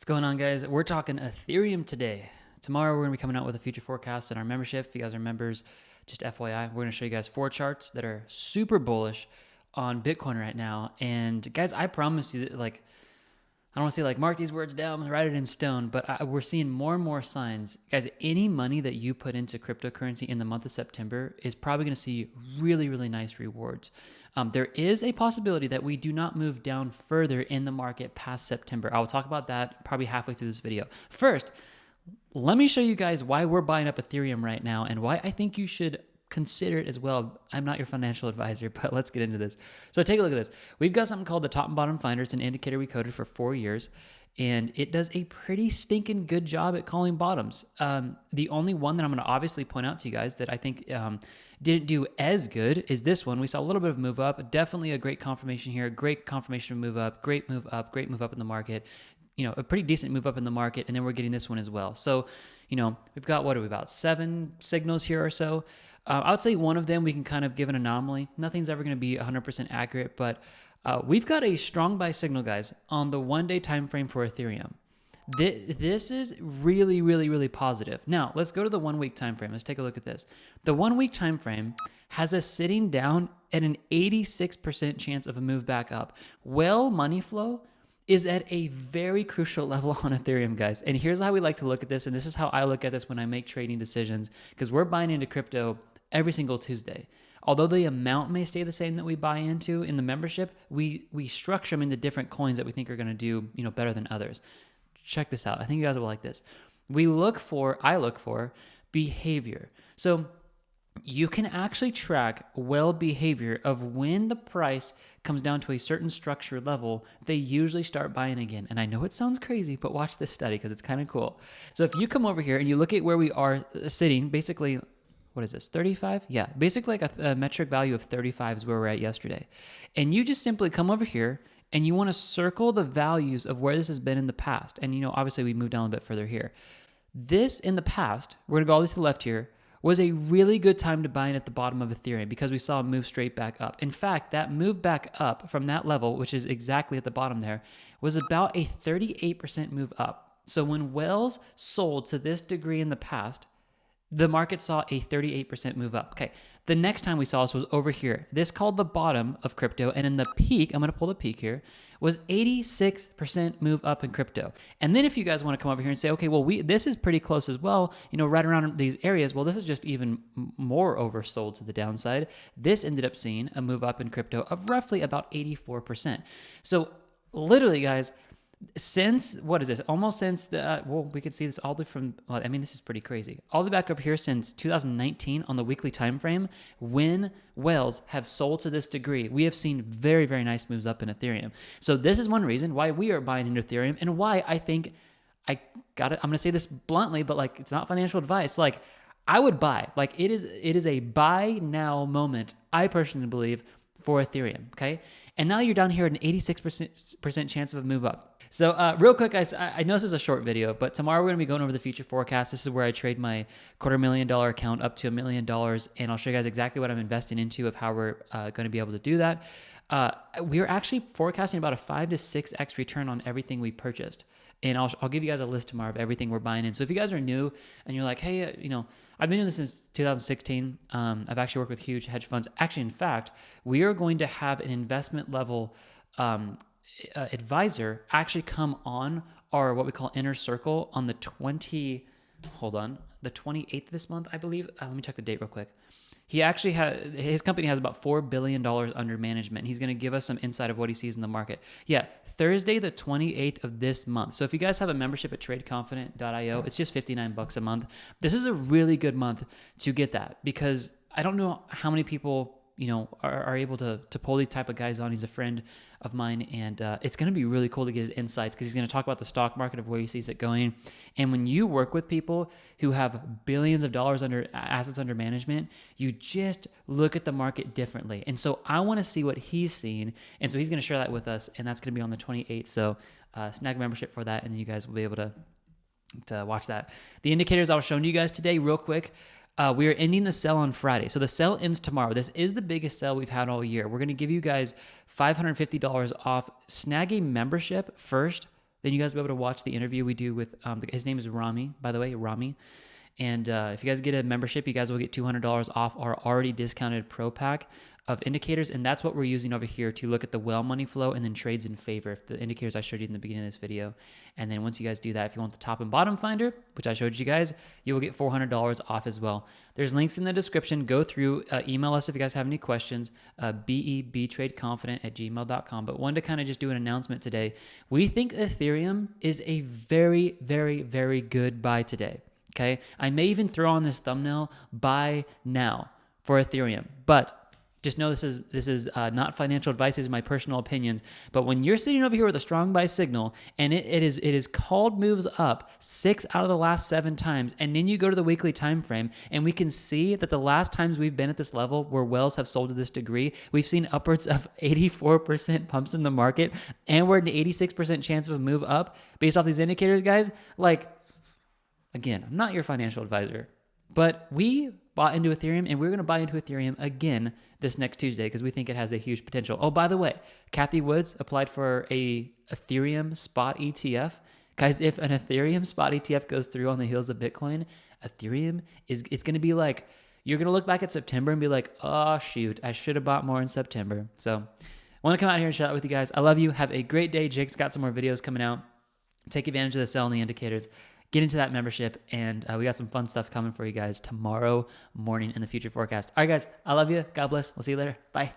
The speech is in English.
going on, guys? We're talking Ethereum today. Tomorrow, we're going to be coming out with a future forecast in our membership. If you guys are members, just FYI, we're going to show you guys 4 charts that are super bullish on Bitcoin right now. And guys, I promise you that, I don't want to say mark these words down, write it in stone, but we're seeing more and more signs. Guys, any money that you put into cryptocurrency in the month of September is probably going to see really, really nice rewards. There is a possibility that we do not move down further in the market past September. I will talk about that probably halfway through this video. First, let me show you guys why we're buying up Ethereum right now and why I think you should consider it as well. I'm not your financial advisor, but let's get into this. So take a look at this. We've got something called the top and bottom finder. It's an indicator we coded for 4 years, and it does a pretty stinking good job at calling bottoms. The only one that I'm going to obviously point out to you guys that I think didn't do as good is this one. We saw a little bit of move up, definitely a great confirmation here, great confirmation of move up, great move up in the market, a pretty decent move up in the market, and then we're getting this one as well. So, we've got, about 7 signals here or so. I would say one of them we can kind of give an anomaly. Nothing's ever going to be 100% accurate, but we've got a strong buy signal, guys, on the 1-day time frame for Ethereum. This is really, really, really positive. Now, let's go to the 1-week time frame. Let's take a look at this. The 1-week time frame has us sitting down at an 86% chance of a move back up. Well, money flow is at a very crucial level on Ethereum, guys. And here's how we like to look at this, and this is how I look at this when I make trading decisions, because we're buying into crypto every single Tuesday. Although the amount may stay the same that we buy into in the membership, we structure them into different coins that we think are going to do better than others. Check this out. I think you guys will like this. I look for behavior. So you can actually track behavior of when the price comes down to a certain structure level, they usually start buying again. And I know it sounds crazy, but watch this study because it's kind of cool. So if you come over here and you look at where we are sitting, basically, what is this, 35? Yeah, basically a metric value of 35 is where we're at yesterday. And you just simply come over here and you want to circle the values of where this has been in the past. And, obviously we moved down a bit further here. This in the past, we're going to go all the way to the left here, was a really good time to buy in at the bottom of Ethereum because we saw a move straight back up. In fact, that move back up from that level, which is exactly at the bottom there, was about a 38% move up. So when Wells sold to this degree in the past, the market saw a 38% move up. Okay, the next time we saw this was over here. This called the bottom of crypto, and in the peak, I'm going to pull the peak here, was 86% move up in crypto. And then if you guys want to come over here and say, okay, well, this is pretty close as well, right around these areas, well, this is just even more oversold to the downside. This ended up seeing a move up in crypto of roughly about 84%. So literally, guys, since, almost since the, we could see this all the way from, this is pretty crazy. All the way back up here since 2019 on the weekly time frame, when whales have sold to this degree, we have seen very, very nice moves up in Ethereum. So this is one reason why we are buying into Ethereum and why I think, I'm going to say this bluntly, but it's not financial advice. I would buy, it is a buy now moment, I personally believe, for Ethereum, okay? And now you're down here at an 86% chance of a move up. So real quick, guys, I know this is a short video, but tomorrow we're going to be going over the future forecast. This is where I trade my $250,000 account up to $1 million, and I'll show you guys exactly what I'm investing into of how we're going to be able to do that. We're actually forecasting about a 5 to 6x return on everything we purchased. And I'll give you guys a list tomorrow of everything we're buying in. So if you guys are new and you're like, hey, I've been doing this since 2016. I've actually worked with huge hedge funds. Actually, in fact, we are going to have an investment level advisor actually come on our what we call inner circle on the 28th this month, I believe. Let me check the date real quick. He actually his company has about $4 billion under management. He's going to give us some insight of what he sees in the market. Yeah, Thursday the 28th of this month. So if you guys have a membership at tradeconfident.io, it's just $59 a month. This is a really good month to get that because I don't know how many people are able to pull these type of guys on. He's a friend of mine, and it's going to be really cool to get his insights because he's going to talk about the stock market of where he sees it going. And when you work with people who have billions of dollars under assets under management, you just look at the market differently. And so I want to see what he's seeing, and so he's going to share that with us, and that's going to be on the 28th. So snag a membership for that, and you guys will be able to watch that. The indicators I was showing you guys today, real quick. We are ending the sale on Friday. So the sale ends tomorrow. This is the biggest sale we've had all year. We're going to give you guys $550 off. Snag a membership first then you guys will be able to watch the interview we do with, his name is Rami, by the way, Rami. And if you guys get a membership, you guys will get $200 off our already discounted pro pack of indicators. And that's what we're using over here to look at the whale money flow and then trades in favor, the indicators I showed you in the beginning of this video. And then once you guys do that, if you want the top and bottom finder, which I showed you guys, you will get $400 off as well. There's links in the description. Go through, email us if you guys have any questions, bebtradeconfident@gmail.com. But wanted to kind of just do an announcement today. We think Ethereum is a very, very, very good buy today. Okay, I may even throw on this thumbnail buy now for Ethereum, but just know this is not financial advice. These are my personal opinions. But when you're sitting over here with a strong buy signal and it is called moves up 6 out of the last 7 times, and then you go to the weekly time frame and we can see that the last times we've been at this level where whales have sold to this degree, we've seen upwards of 84% pumps in the market, and we're at an 86% chance of a move up based off these indicators, guys. Like, again, I'm not your financial advisor, but we bought into Ethereum and we're going to buy into Ethereum again this next Tuesday because we think it has a huge potential. Oh, by the way, Kathy Woods applied for a Ethereum spot ETF. Guys, if an Ethereum spot ETF goes through on the heels of Bitcoin, Ethereum it's going to be like, you're going to look back at September and be like, oh, shoot, I should have bought more in September. So I want to come out here and chat with you guys. I love you. Have a great day. Jake's got some more videos coming out. Take advantage of the sell and the indicators. Get into that membership, and we got some fun stuff coming for you guys tomorrow morning in the future forecast. All right, guys, I love you. God bless. We'll see you later. Bye.